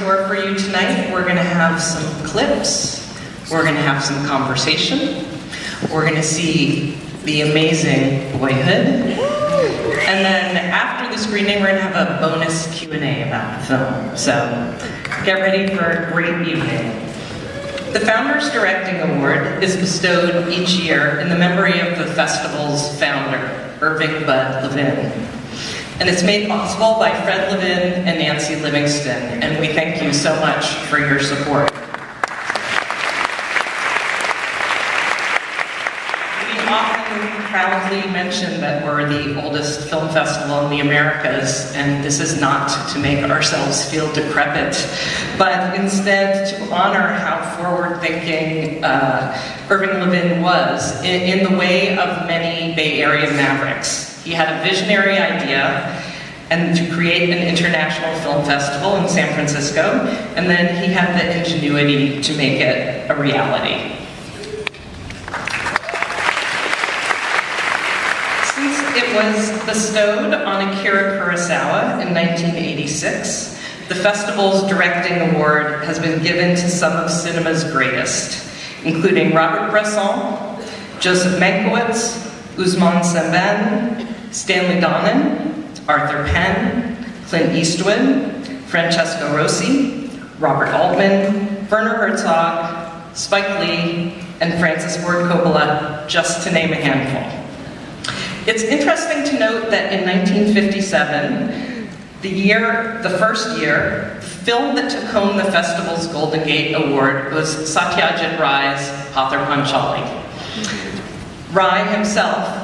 store for you tonight. We're going to have some clips. We're going to have some conversation. We're going to see the amazing Boyhood. And then after the screening, we're going to have a bonus Q&A about the film. So get ready for a great evening. The Founders Directing Award is bestowed each year in the memory of the festival's founder, Irving Bud Levin. And it's made possible by Fred Levin and Nancy Livingston, and we thank you so much for your support. We often proudly mention that we're the oldest film festival in the Americas, and this is not to make ourselves feel decrepit, but instead to honor how forward-thinking Irving Levin was in the way of many Bay Area mavericks. He had a visionary idea and to create an international film festival in San Francisco, and then he had the ingenuity to make it a reality. Since it was bestowed on Akira Kurosawa in 1986, the festival's directing award has been given to some of cinema's greatest, including Robert Bresson, Joseph Mankiewicz, Ousmane Sembène, Stanley Donen, Arthur Penn, Clint Eastwood, Francesco Rosi, Robert Altman, Werner Herzog, Spike Lee, and Francis Ford Coppola, just to name a handful. It's interesting to note that in 1957, the first year, the film that took home the festival's Golden Gate Award was Satyajit Ray's Pather Panchali. Rai himself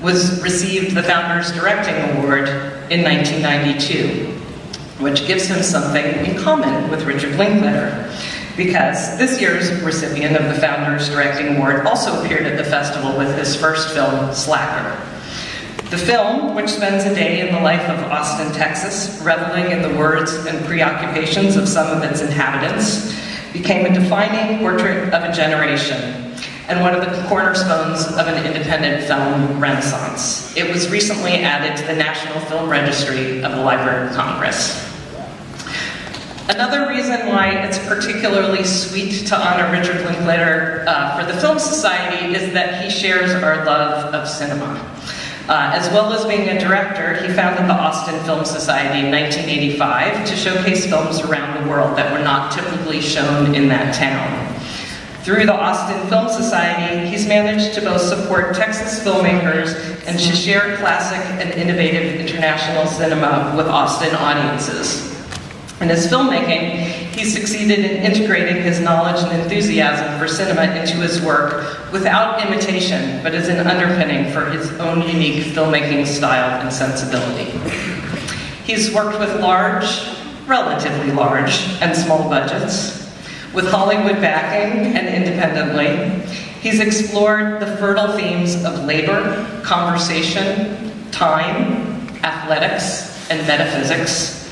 received the Founders Directing Award in 1992, which gives him something in common with Richard Linklater, because this year's recipient of the Founders Directing Award also appeared at the festival with his first film, Slacker. The film, which spends a day in the life of Austin, Texas, reveling in the words and preoccupations of some of its inhabitants, became a defining portrait of a generation and one of the cornerstones of an independent film renaissance. It was recently added to the National Film Registry of the Library of Congress. Another reason why it's particularly sweet to honor Richard Linklater for the Film Society is that he shares our love of cinema. As well as being a director, he founded the Austin Film Society in 1985 to showcase films around the world that were not typically shown in that town. Through the Austin Film Society, he's managed to both support Texas filmmakers and to share classic and innovative international cinema with Austin audiences. In his filmmaking, he succeeded in integrating his knowledge and enthusiasm for cinema into his work without imitation, but as an underpinning for his own unique filmmaking style and sensibility. He's worked with large, relatively large, and small budgets, with Hollywood backing and independently. He's explored the fertile themes of labor, conversation, time, athletics, and metaphysics.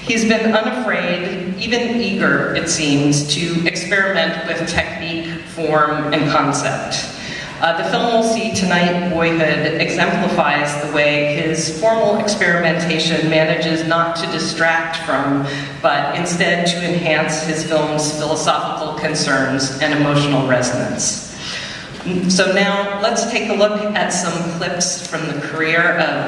He's been unafraid, even eager, it seems, to experiment with technique, form, and concept. The film we'll see tonight, Boyhood, exemplifies the way his formal experimentation manages not to distract from, but instead to enhance his film's philosophical concerns and emotional resonance. So now, let's take a look at some clips from the career of